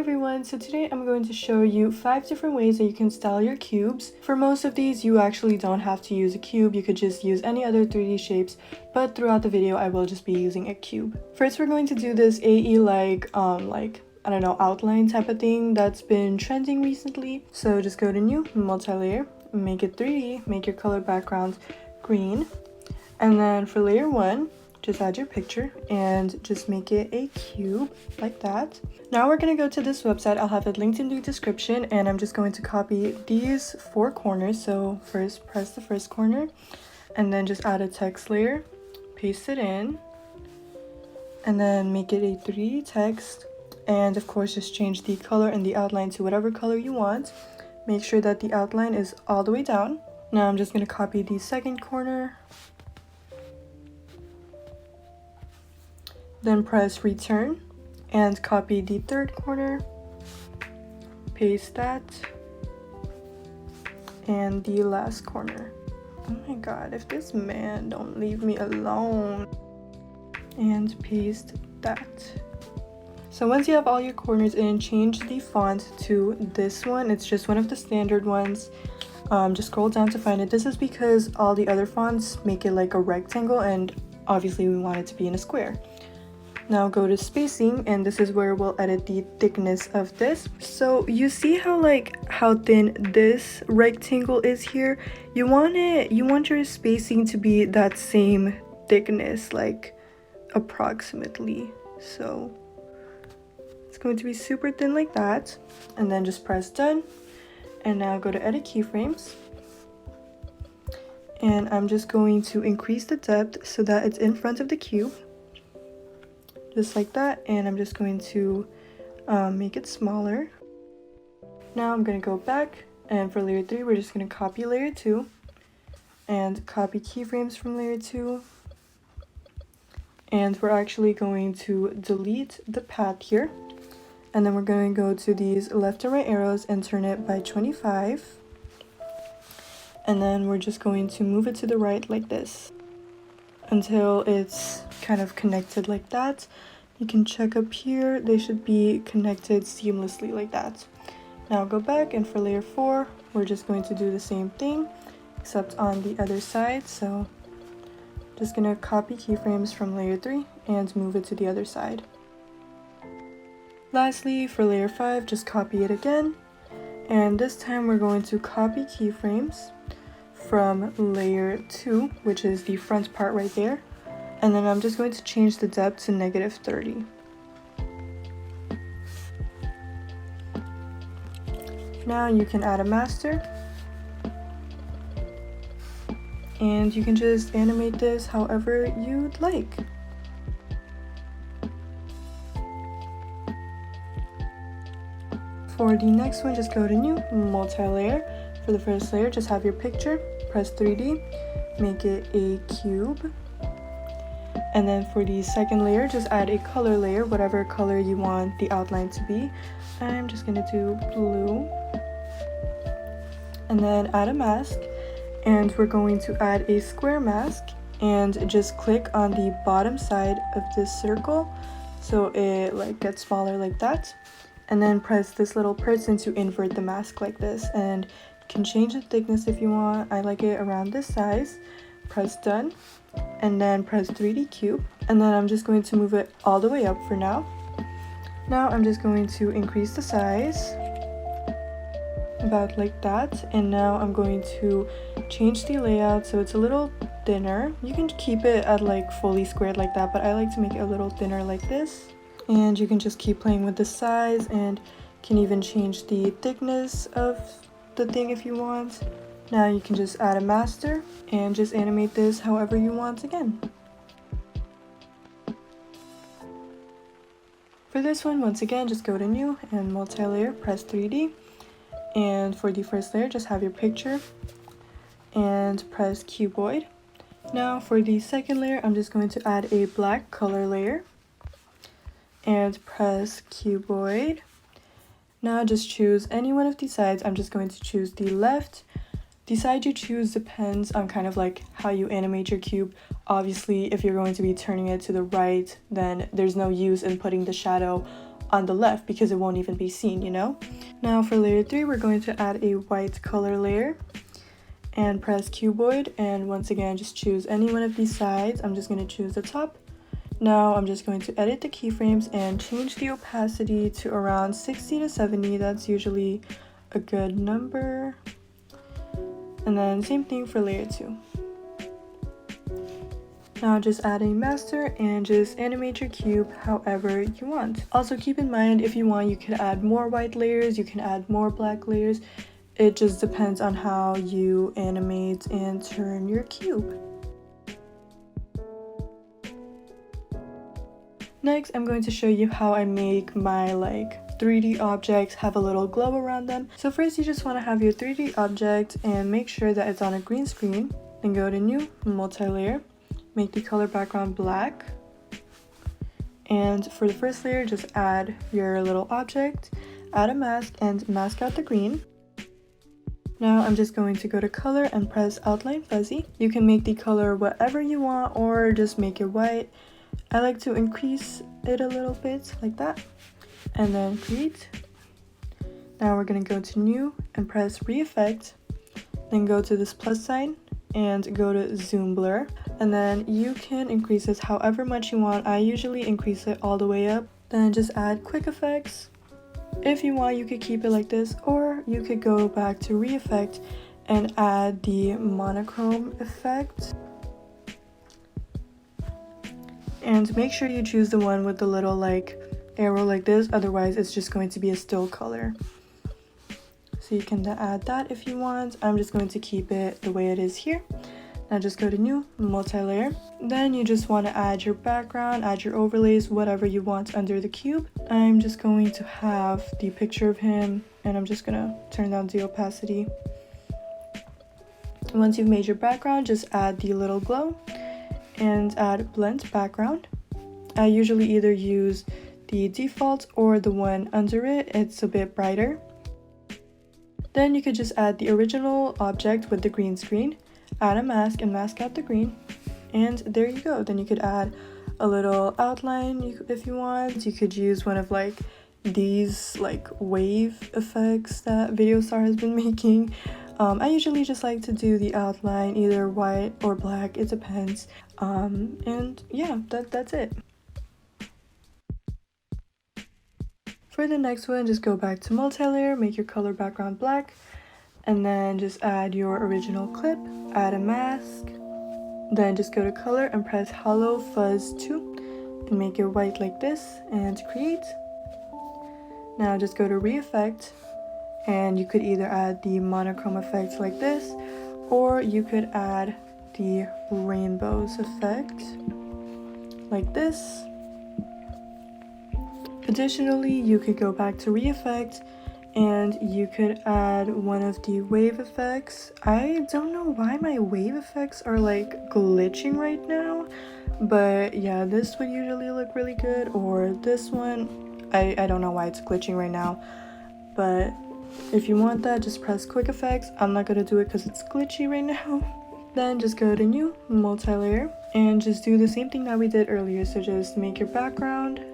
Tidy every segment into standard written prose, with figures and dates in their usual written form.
everyone, so today I'm going to show you 5 different ways that you can style your cubes. For most of these, you actually don't have to use a cube, you could just use any other 3D shapes, but throughout the video I will just be using a cube. First we're going to do this AE I don't know, outline type of thing that's been trending recently. So just go to new, multi-layer, make it 3D, make your color background green, and then for layer 1, just add your picture and just make it a cube like that. Now we're going to go to this website. I'll have it linked in the description, and I'm just going to copy these 4 corners. So first press the first corner and then just add a text layer, paste it in, and then make it a 3D text, and of course just change the color and the outline to whatever color you want. Make sure that the outline is all the way down. Now I'm just going to copy the second corner, then press return and copy the third corner, paste that, and the last corner. Oh my god, if this man don't leave me alone. And paste that. So once you have all your corners in, change the font to this one. It's just one of the standard ones. Just scroll down to find it. This is because all the other fonts make it like a rectangle, and obviously we want it to be in a square. Now go to spacing, and this is where we'll edit the thickness of this. So you see how thin this rectangle is here? You want your spacing to be that same thickness, like approximately. So it's going to be super thin like that, and then just press done. And now go to edit keyframes, and I'm just going to increase the depth so that it's in front of the cube, just like that. And I'm just going to make it smaller. Now I'm going to go back, and for layer 3 we're just going to copy layer 2 and copy keyframes from layer 2, and we're actually going to delete the path here, and then we're going to go to these left and right arrows and turn it by 25, and then we're just going to move it to the right like this until it's kind of connected like that. You can check up here, they should be connected seamlessly like that. Now go back, and for layer 4 we're just going to do the same thing except on the other side. So just gonna copy keyframes from layer 3 and move it to the other side. Lastly, for layer 5, just copy it again, and this time we're going to copy keyframes from layer 2, which is the front part right there, and then I'm just going to change the depth to -30. Now you can add a master, and you can just animate this however you'd like. For the next one, just go to new, multi-layer. For the first layer, just have your picture, press 3D, make it a cube. And then for the second layer, just add a color layer, whatever color you want the outline to be. I'm just gonna do blue. And then add a mask, and we're going to add a square mask, and just click on the bottom side of this circle so it gets smaller like that. And then press this little person to invert the mask like this, and you can change the thickness if you want. I like it around this size. Press done, and then press 3D cube, and then I'm just going to move it all the way up for now. Now I'm just going to increase the size about like that, and now I'm going to change the layout so it's a little thinner. You can keep it at fully squared like that, but I like to make it a little thinner like this. And you can just keep playing with the size, and can even change the thickness of the thing if you want. Now you can just add a master and just animate this however you want again. For this one, once again, just go to new and multi-layer, press 3D. And for the first layer, just have your picture and press cuboid. Now for the second layer, I'm just going to add a black color layer and press cuboid. Now just choose any one of these sides. I'm just going to choose the left. The side you choose depends on kind of how you animate your cube. Obviously, if you're going to be turning it to the right, then there's no use in putting the shadow on the left because it won't even be seen, you know? Now for layer 3, we're going to add a white color layer and press cuboid, and once again just choose any one of these sides. I'm just going to choose the top. Now I'm just going to edit the keyframes and change the opacity to around 60 to 70. That's usually a good number. And then same thing for layer 2. Now just add a master and just animate your cube however you want. Also keep in mind, if you want, you can add more white layers, you can add more black layers. It just depends on how you animate and turn your cube. Next, I'm going to show you how I make my 3D objects have a little glow around them. So first, you just want to have your 3D object and make sure that it's on a green screen. Then go to New, Multi-Layer, make the color background black. And for the first layer, just add your little object, add a mask, and mask out the green. Now I'm just going to go to color and press outline fuzzy. You can make the color whatever you want or just make it white. I like to increase it a little bit like that. And then create. Now we're going to go to new and press re-effect. Then go to this plus sign and go to zoom blur. And then you can increase this however much you want. I usually increase it all the way up. Then just add quick effects. If you want, you could keep it like this, or you could go back to re-effect and add the monochrome effect. And make sure you choose the one with the little arrow like this, otherwise it's just going to be a still color. So you can add that if you want. I'm just going to keep it the way it is here. Now just go to new, multi-layer. Then you just want to add your background, add your overlays, whatever you want under the cube. I'm just going to have the picture of him, and I'm just going to turn down the opacity. Once you've made your background, just add the little glow and add blend background. I usually either use the default or the one under it. It's a bit brighter. Then you could just add the original object with the green screen, add a mask and mask out the green, and there you go. Then you could add a little outline if you want. You could use one of these wave effects that Videostar has been making. I usually just like to do the outline either white or black, it depends. And yeah, that's it. For the next one, just go back to multi-layer, make your color background black, and then just add your original clip, add a mask, then just go to color and press hollow fuzz 2 and make it white like this and create. Now just go to re-effect, and you could either add the monochrome effect like this, or you could add the rainbows effect like this. Additionally, you could go back to re-effect and you could add one of the wave effects. I don't know why my wave effects are glitching right now, but yeah, this would usually look really good, or this one. I don't know why it's glitching right now, but if you want that, just press quick effects. I'm not gonna do it because it's glitchy right now. Then just go to new, multi-layer, and just do the same thing that we did earlier. So just make your background,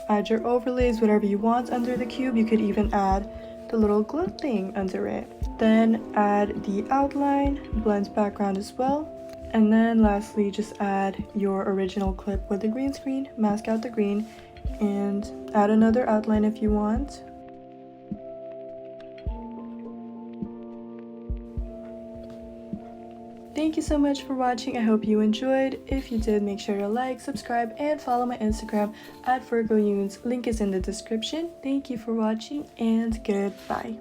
add your overlays, whatever you want under the cube. You could even add the little glow thing under it. Then add the outline, blend background as well. And then lastly, just add your original clip with the green screen, mask out the green, and add another outline if you want. Thank you so much for watching. I hope you enjoyed. If you did, make sure to like, subscribe, and follow my Instagram @VirgoUnes. Link is in the description. Thank you for watching, and goodbye.